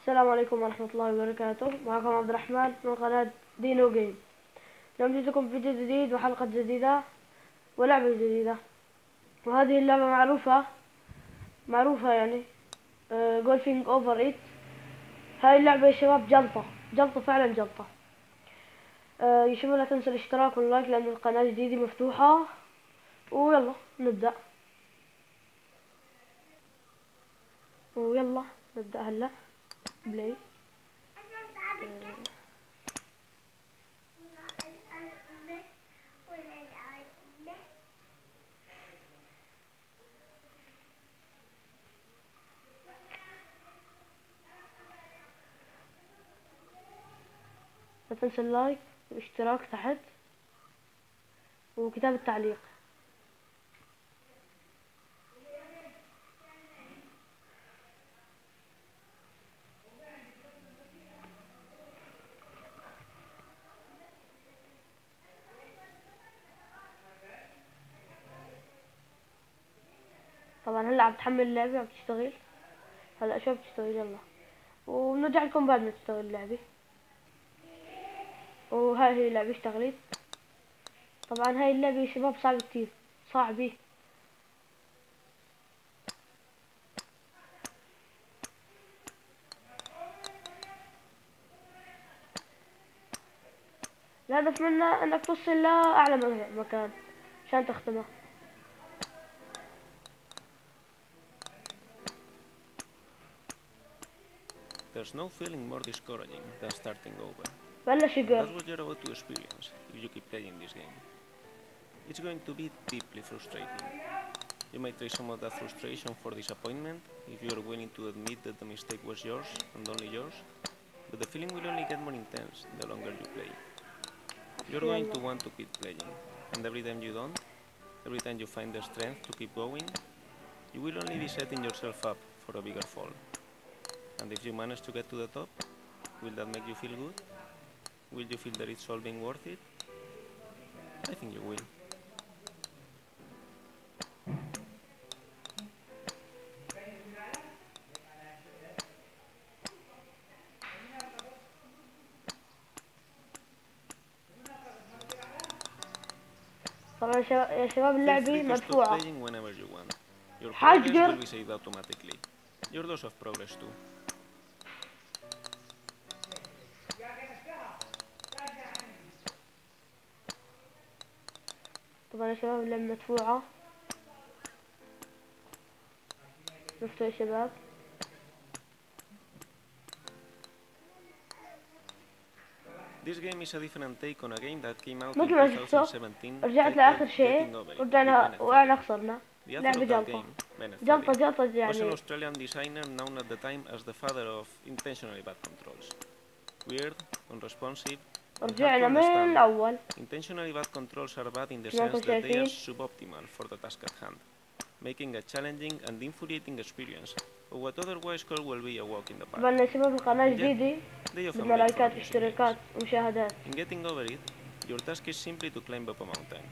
السلام عليكم ورحمة الله وبركاته. معكم عبد الرحمن من قناة دينو جيم. اليوم جيتكم فيديو جديد وحلقة جديدة ولعبة جديدة، وهذه اللعبة معروفة يعني جولفينج اوفريت. هاي اللعبة يا شباب جلطة فعلا جلطة. يا شباب لا تنسوا الاشتراك واللايك لأن القناة جديدة مفتوحة. ويلا نبدأ هلا بلاي. لا تنسى اللايك والاشتراك تحت وكتاب التعليق. طبعا هلا عم تحمل اللعبة، عم تشتغل. هلا شو بتشتغل؟ يلا ونرجع لكم بعد ما تشتغل اللعبة. وهاي هي اللعبة اشتغلت. طبعا هاي اللعبة يا شباب صعبة كتير، صعبة. الهدف منها انك توصل لأعلى مكان عشان تختمها. There's no feeling more discouraging than starting over. بلش And يقر. that's what you're about to experience if you keep playing this game. It's going to be deeply frustrating. You might trade some of that frustration for disappointment if you're willing to admit that the mistake was yours and only yours, but the feeling will only get more intense the longer you play. You're going to want to quit playing, and every time you don't, every time you find the strength to keep going, you will only be setting yourself up for a bigger fall. And if you manage to get to the top, will that make you feel good? Will you feel that it's all being worth it? I think you will. طبعا يا شباب Feel اللعبة free to stop مدفوعة. playing whenever you want. Your حاج progress will قر. be saved automatically. Your loss of progress too. طبعا يا شباب اللعبة مدفوعة. شفتوا يا شباب؟ This game is a different take on a game that came out in مثل ما شفتوا 2017 رجعت لآخر titled شيء، Getting Over It with وقعنا Bennett. خسرنا. The author لعبة of that جلطة. game, Bennett, جلطة was an يعني. Australian designer known at the time as the father of intentionally bad controls. Weird, unresponsive, and hard to رجعنا من understand. الأول. Intentionally bad controls are bad in the كما sense انكم that they are شايفين. suboptimal for the task at hand, making a challenging and infuriating experience of what otherwise could well be a walk in the park. طبعا يا شباب القناة Yet, جديدة، they often بدنا make for لايكات amusing واشتراكات games. ومشاهدات. In getting over it, your task is simply to climb up a mountain,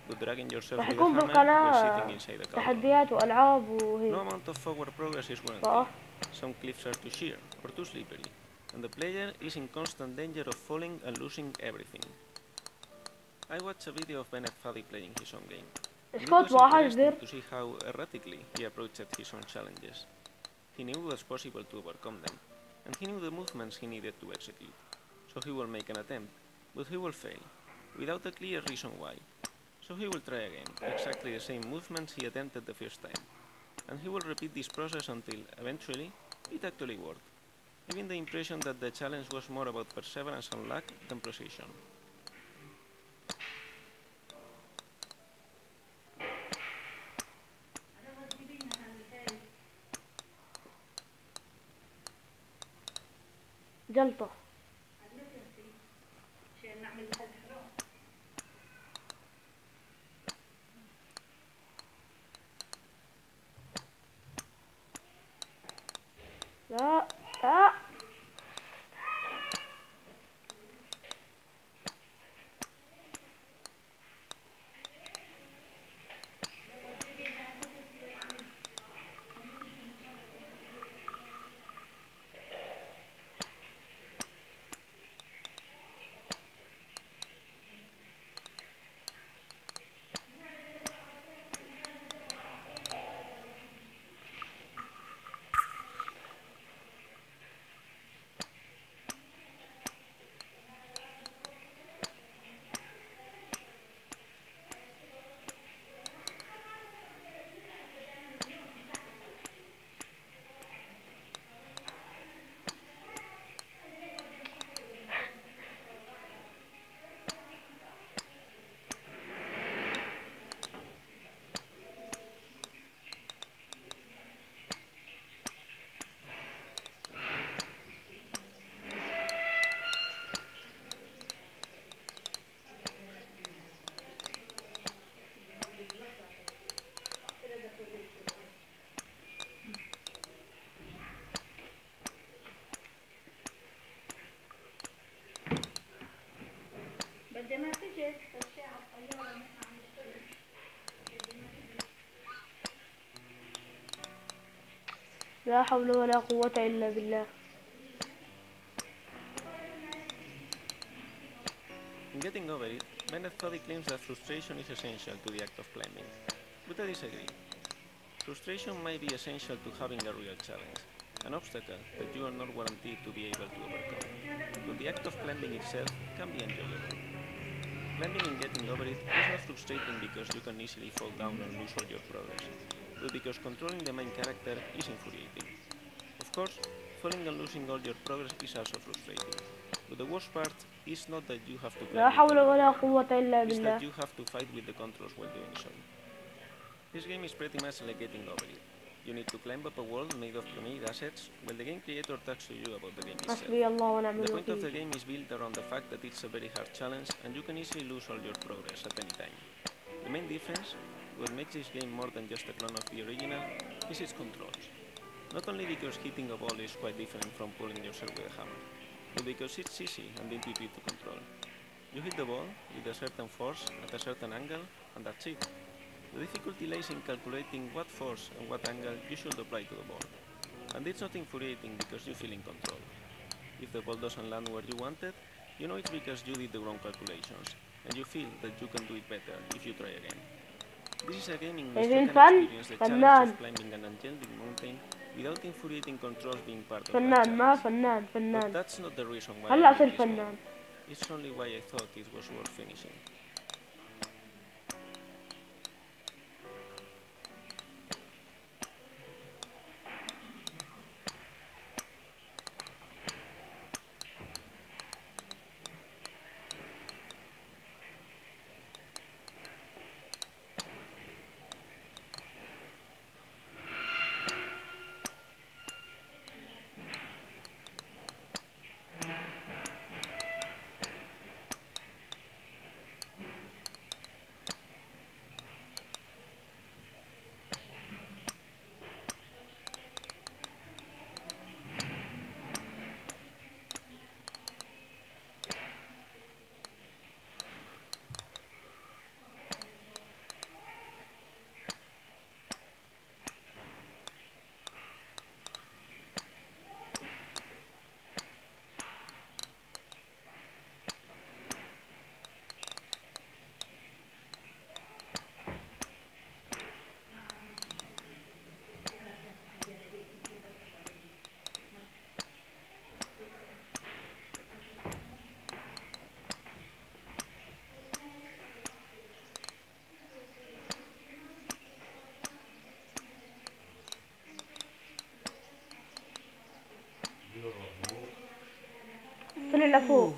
but dragging yourself راح with a يكون hammer while sitting بالقناة inside a cauldron. تحديات وألعاب وهيك. No amount of forward progress is صح. guaranteed. Some cliffs are too sheer or too slippery, and the player is in constant danger of falling and losing everything. I watched a video of Bennett Faddy playing his own game. And it اسكت was واحد interesting دير. to see how erratically he approached his own challenges. He knew it was possible to overcome them, and he knew the movements he needed to execute. So he will make an attempt, but he will fail, without a clear reason why. So he will try again, exactly the same movements he attempted the first time. And he will repeat this process until, eventually, it actually worked, giving the impression that the challenge was more about perseverance and luck than precision. جلطة. لا لا. لا حول ولا قوة إلا بالله. In getting over it, Bennett Foddy claims that frustration is essential to the act of climbing, but I disagree. Frustration might be essential to having a real challenge, an obstacle that you are not guaranteed to be able to overcome, but the act of climbing itself can be enjoyable. Climbing and getting over it is not frustrating because you can easily fall down and lose all your progress, but because controlling the main character is infuriating. Of course, falling and losing all your progress is also frustrating, but the worst part is not that you have to لا climb it حول all over ولا again, قوة إلا it is that بالله. you have to fight with the controls while doing so. This game is pretty much like getting over it. You need to climb up a world made of pre-made assets, while the game creator talks to you about the game itself. حسبي الله ونعم The point of the الوكيل. game is built around the fact that it's a very hard challenge and you can easily lose all your progress at any time. The main difference, what makes this game more than just a clone of the original, is its controls. Not only because hitting a ball is quite different from pulling yourself with a hammer, but because it's easy and intuitive to control. You hit the ball with a certain force at a certain angle, and that's it. The difficulty lies in calculating what force and what angle you should apply to the ball. And it's not infuriating because you feel in control. If the ball doesn't land where you wanted, you know it's because you did the wrong calculations, and you feel that you can do it better if you try again. This is a game in which you شايفين can فن؟ experience the challenge فنان of climbing an enchanting mountain without infuriating controls being part of that فنان ما challenge. فنان But فنان. that's not the reason why I هلا like أصير this game. فنان. It's only why I thought it was worth finishing. طلع لفوق.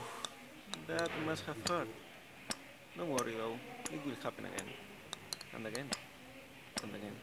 That must have hurt. Don't worry though, it will happen again. And again. And again.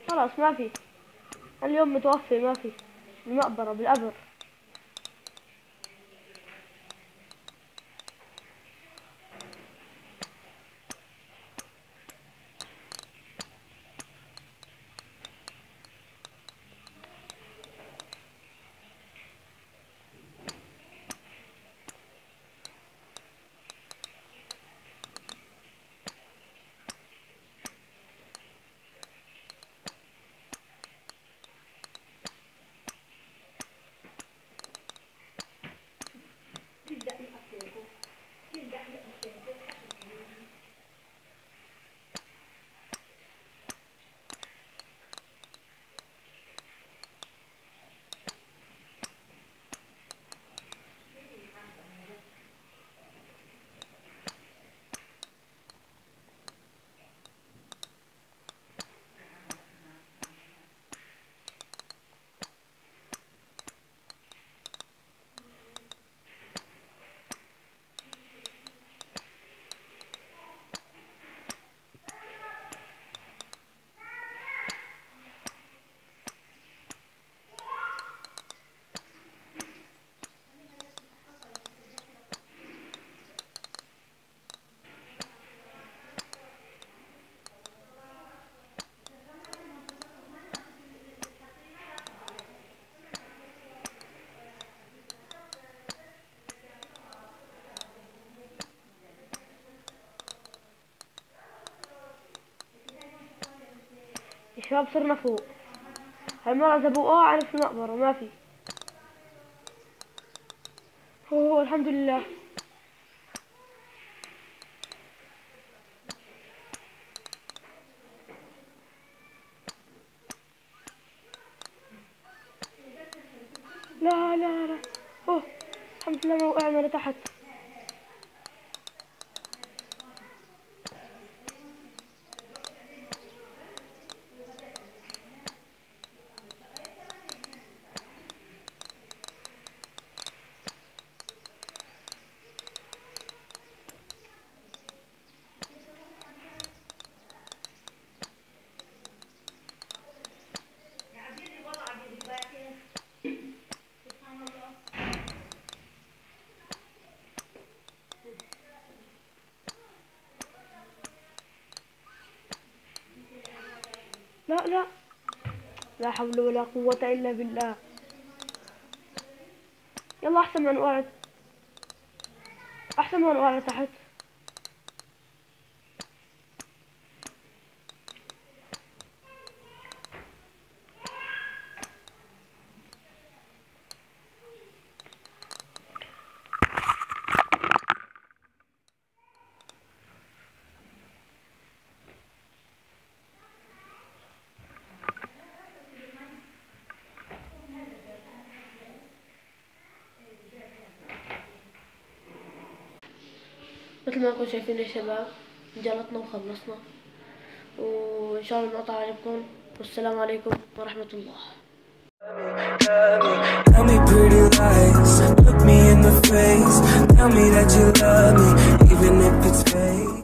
خلاص ما في. اليوم متوفي ما في. المقبرة بالقبر. شباب صرنا فوق. هالمرة زبوقة عن في المقبرة ما في. هو الحمد لله. لا لا لا. اوه الحمد لله ما وقعنا لتحت. لا لا لا حول ولا قوة إلا بالله. يلا أحسن ما نقعد، أحسن ما نقعد تحت. مثل ما انكم شايفين يا شباب جلطنا وخلصنا، وإن شاء الله المقطع عجبكم، والسلام عليكم ورحمة الله. Tell me pretty lies, look me in the face, tell me that you love me, even if it's fake.